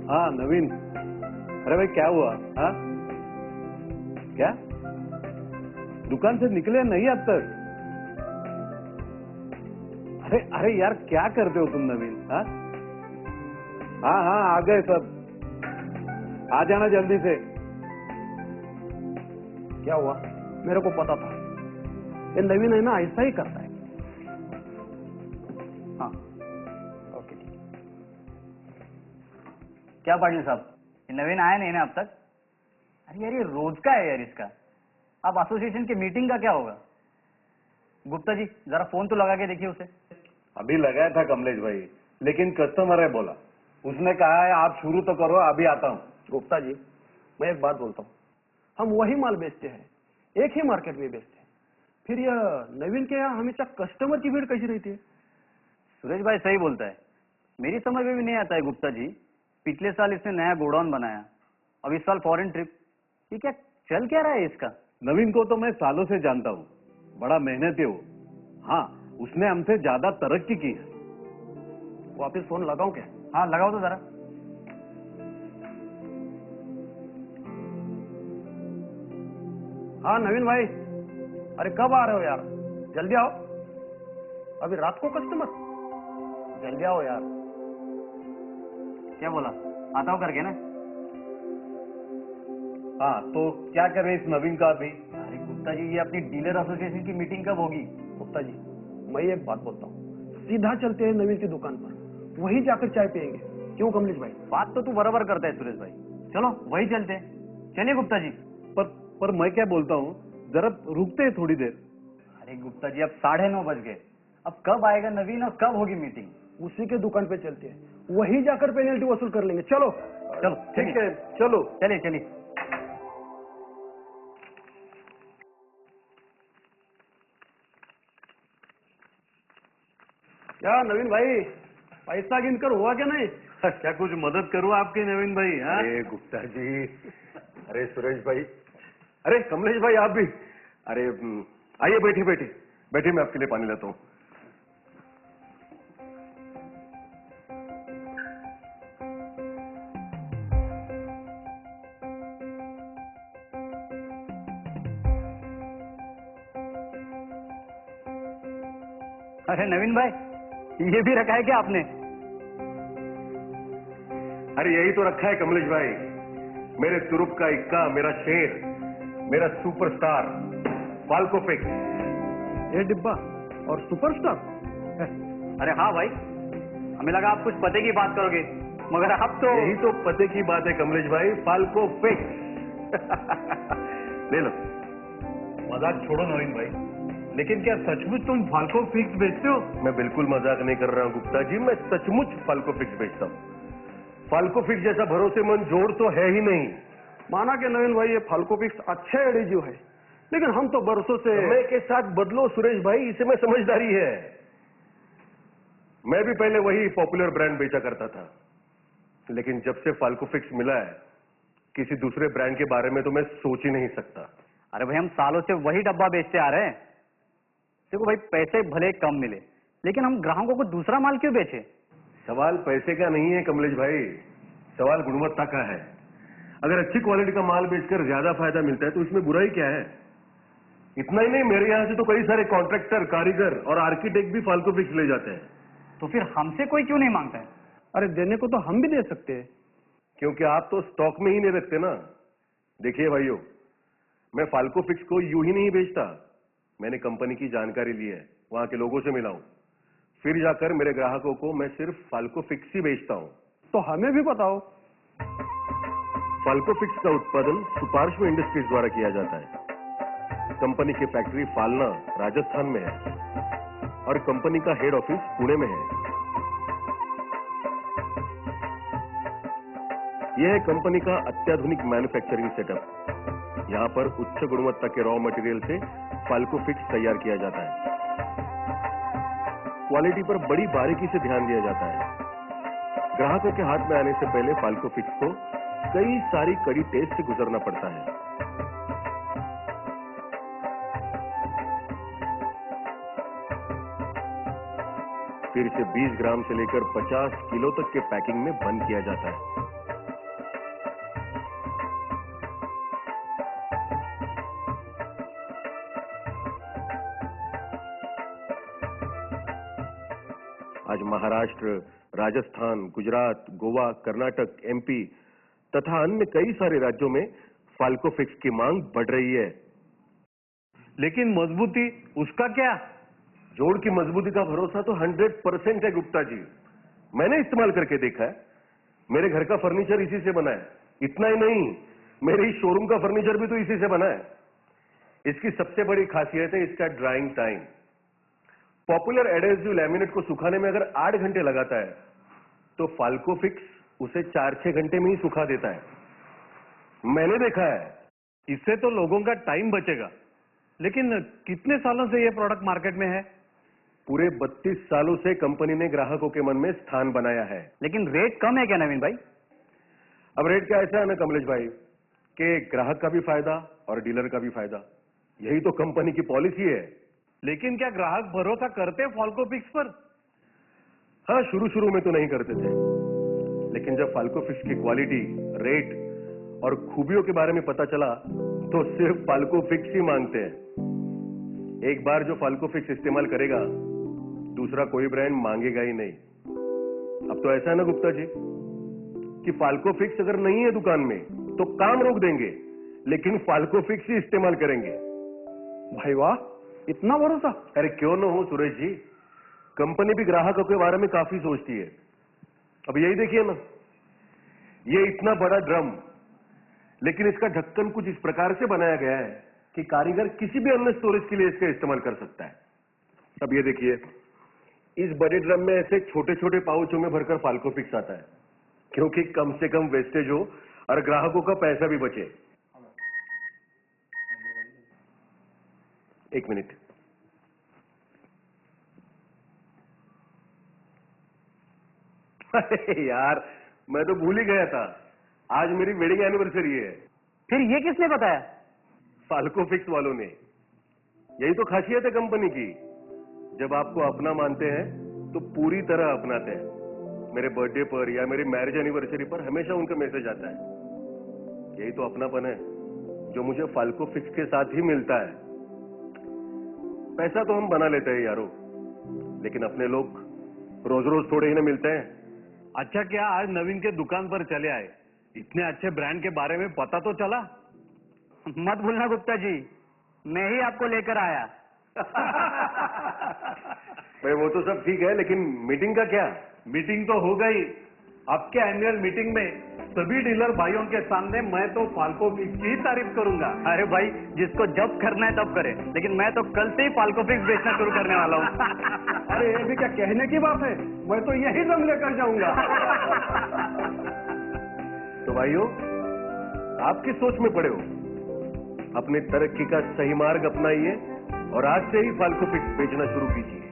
हाँ नवीन, अरे भाई क्या हुआ? हाँ क्या दुकान से निकले नहीं अब तक? अरे अरे यार क्या करते हो तुम नवीन? हाँ हाँ हाँ आ गए सब, आ जाना जल्दी से। क्या हुआ? मेरे को पता था ये नवीन है ना, ऐसा ही करता है। हाँ ओके। क्या पाटिल साहब, ये नवीन आया नहीं ना अब तक? अरे यार ये रोज का है यार इसका। अब एसोसिएशन की मीटिंग का क्या होगा? गुप्ता जी जरा फोन तो लगा के देखिए उसे। अभी लगाया था कमलेश भाई, लेकिन कस्टमर है बोला, उसने कहा है आप शुरू तो करो, अभी आता हूँ। गुप्ता जी मैं एक बात बोलता हूँ, हम वही माल बेचते हैं, एक ही मार्केट में बेचते हैं, फिर यह नवीन के यहाँ हमेशा कस्टमर की भीड़ कैसी रहती है? सुरेश भाई सही बोलता है, मेरी समझ में भी नहीं आता है गुप्ता जी। पिछले साल इसने नया गोडाउन बनाया, अब इस साल फॉरेन ट्रिप, ये क्या चल क्या रहा है इसका? नवीन को तो मैं सालों से जानता हूँ, बड़ा मेहनती है वो। हाँ उसने हमसे ज्यादा तरक्की की है। वापिस फोन लगाऊं क्या? हाँ लगाओ तो जरा। हाँ नवीन भाई, अरे कब आ रहे हो यार? जल्दी आओ, अभी रात को कस्टमर, जल्दी आओ यार। क्या बोला? आता हूँ करके ना। हाँ तो क्या करें इस नवीन का अभी? अरे गुप्ता जी ये अपनी डीलर एसोसिएशन की मीटिंग कब होगी? गुप्ता जी मैं एक बात बोलता हूँ, सीधा चलते हैं नवीन की दुकान पर, वहीं जाकर चाय पियेंगे, क्यों कमलेश भाई? बात तो तू बराबर करता है सुरेश भाई, चलो वही चलते हैं। चलिए गुप्ता जी। पर मैं क्या बोलता हूँ, जरा रुकते हैं थोड़ी देर। अरे गुप्ता जी अब 9:30 बज गए, अब कब आएगा नवीन और कब होगी मीटिंग? उसी के दुकान पे चलते हैं, वहीं जाकर पेनल्टी वसूल कर लेंगे। चलो चलो ठीक है चलो। चलिए चलिए। क्या नवीन भाई, पैसा गिनकर हुआ क्या नहीं? क्या कुछ मदद करूँ आपकी नवीन भाई? हाँ अरे गुप्ता जी, अरे सुरेश भाई, अरे कमलेश भाई आप भी, अरे आइए बैठिए बैठिए बैठिए, मैं आपके लिए पानी लाता हूँ। अरे नवीन भाई ये भी रखा है क्या आपने? अरे यही तो रखा है कमलेश भाई, मेरे तुरुप का इक्का, मेरा शेर, मेरा सुपरस्टार फाल्को फिक्स। ये डिब्बा और सुपरस्टार? अरे हाँ भाई, हमें लगा आप कुछ पते की बात करोगे, मगर आप तो यही तो पते की बात है कमलेश भाई, फाल्को फिक्स। ले लो। मजाक छोड़ो नवीन भाई, लेकिन क्या सचमुच तुम फाल्को फिक्स बेचते हो? मैं बिल्कुल मजाक नहीं कर रहा हूँ गुप्ता जी, मैं सचमुच फाल्को फिक्स बेचता हूँ। फाल्को फिक्स जैसा भरोसेमंद जोड़ तो है ही नहीं। माना कि नवीन भाई ये फाल्को फिक्स अच्छे एडिजिव है, लेकिन हम तो बरसों से समय के साथ बदलो सुरेश भाई, इसे में समझदारी है। मैं भी पहले वही पॉपुलर ब्रांड बेचा करता था, लेकिन जब से फाल्को फिक्स मिला है, किसी दूसरे ब्रांड के बारे में तो मैं सोच ही नहीं सकता। अरे भाई हम सालों से वही डब्बा बेचते आ रहे हैं। देखो भाई पैसे भले कम मिले, लेकिन हम ग्राहकों को दूसरा माल क्यों बेचे? सवाल पैसे का नहीं है कमलेश भाई, सवाल गुणवत्ता का है। अगर अच्छी क्वालिटी का माल बेचकर ज्यादा फायदा मिलता है तो इसमें बुराई क्या है? इतना ही नहीं, मेरे यहां से तो कई सारे कॉन्ट्रैक्टर, कारीगर और आर्किटेक्ट भी फाल्को फिक्स ले जाते हैं। तो फिर हमसे कोई क्यों नहीं मांगता है? अरे देने को तो हम भी दे सकते हैं। क्योंकि आप तो स्टॉक में ही नहीं रखते ना। देखिए भाइयों, मैं फाल्को फिक्स को यूं ही नहीं बेचता, मैंने कंपनी की जानकारी ली है, वहां के लोगों से मिला हूं, फिर जाकर मेरे ग्राहकों को मैं सिर्फ फाल्को फिक्स ही बेचता हूं। तो हमें भी बताओ। फाल्को फिक्स का उत्पादन सुपार्श्व इंडस्ट्रीज द्वारा किया जाता है। कंपनी की फैक्ट्री फालना राजस्थान में है और कंपनी का हेड ऑफिस पुणे में है। यह है कंपनी का अत्याधुनिक मैन्युफैक्चरिंग सेटअप। यहां पर उच्च गुणवत्ता के रॉ मटेरियल से फाल्को फिक्स तैयार किया जाता है। क्वालिटी पर बड़ी बारीकी से ध्यान दिया जाता है। ग्राहकों के हाथ में आने से पहले फाल्को फिक्स को कई सारी कड़ी टेस्ट से गुजरना पड़ता है। फिर इसे 20 ग्राम से लेकर 50 किलो तक के पैकिंग में बंद किया जाता है। आज महाराष्ट्र, राजस्थान, गुजरात, गोवा, कर्नाटक, एमपी तथा अन्य कई सारे राज्यों में फाल्को फिक्स की मांग बढ़ रही है। लेकिन मजबूती उसका क्या? जोड़ की मजबूती का भरोसा तो 100% है गुप्ता जी। मैंने इस्तेमाल करके देखा है। मेरे घर का फर्नीचर इसी से बना है। इतना ही नहीं, मेरे इस शोरूम का फर्नीचर भी तो इसी से बना है। इसकी सबसे बड़ी खासियत है इसका drawing time. Popular adhesive laminate को सुखाने में अगर 8 घंटे लगाता है तो फाल्को फिक्स उसे 4-6 घंटे में ही सुखा देता है। मैंने देखा है। इससे तो लोगों का टाइम बचेगा। लेकिन कितने सालों से ये प्रोडक्ट मार्केट में है? पूरे 32 सालों से कंपनी ने ग्राहकों के मन में स्थान बनाया है। लेकिन रेट कम है क्या नवीन भाई? अब रेट का ऐसा है ना कमलेश भाई कि ग्राहक का भी फायदा और डीलर का भी फायदा, यही तो कंपनी की पॉलिसी है। लेकिन क्या ग्राहक भरोसा करते हैं फाल्को फिक्स पर? हाँ, शुरू में तो नहीं करते थे, लेकिन जब फाल्को फिक्स की क्वालिटी, रेट और खूबियों के बारे में पता चला तो सिर्फ फाल्को फिक्स ही मांगते हैं। एक बार जो फाल्को फिक्स इस्तेमाल करेगा दूसरा कोई ब्रांड मांगेगा ही नहीं। अब तो ऐसा है ना गुप्ता जी कि फाल्को फिक्स अगर नहीं है दुकान में तो काम रोक देंगे, लेकिन फाल्को फिक्स ही इस्तेमाल करेंगे। भाई वाह, इतना भरोसा। अरे क्यों ना हो सुरेश जी, कंपनी भी ग्राहकों के बारे में काफी सोचती है। अब यही देखिए ना, ये इतना बड़ा ड्रम, लेकिन इसका ढक्कन कुछ इस प्रकार से बनाया गया है कि कारीगर किसी भी अन्य स्टोरेज के लिए इसका इस्तेमाल कर सकता है। अब ये देखिए, इस बड़े ड्रम में ऐसे छोटे छोटे पाउचों में भरकर फाल्को फिक्स आता है, क्योंकि कम से कम वेस्टेज हो और ग्राहकों का पैसा भी बचे। एक मिनट, अरे यार मैं तो भूल ही गया था, आज मेरी वेडिंग एनिवर्सरी है। फिर ये किसने बताया? फाल्को फिक्स वालों ने। यही तो खासियत है कंपनी की, जब आपको अपना मानते हैं तो पूरी तरह अपनाते हैं। मेरे बर्थडे पर या मेरी मैरिज एनिवर्सरी पर हमेशा उनका मैसेज आता है। यही तो अपनापन है जो मुझे फाल्को फिक्स के साथ ही मिलता है। पैसा तो हम बना लेते हैं यारो, लेकिन अपने लोग रोज रोज थोड़े ही ना मिलते हैं। अच्छा, क्या आज नवीन के दुकान पर चले आए? इतने अच्छे ब्रांड के बारे में पता तो चला। मत भूलना गुप्ता जी, मैं ही आपको लेकर आया। भाई वो तो सब ठीक है, लेकिन मीटिंग का क्या? मीटिंग तो हो गई। आपके एनुअल मीटिंग में सभी डीलर भाइयों के सामने मैं तो फाल्को फिक्स की ही तारीफ करूंगा। अरे भाई, जिसको जब करना है तब करे, लेकिन मैं तो कल से ही फाल्को फिक्स बेचना शुरू करने वाला हूँ। अरे ये भी क्या कहने की बात है, मैं तो यही दम लेकर जाऊंगा। तो भाइयों, आप किस सोच में पड़े हो? अपनी तरक्की का सही मार्ग अपनाइए और आज से ही फाल्को फिक्स बेचना शुरू कीजिए।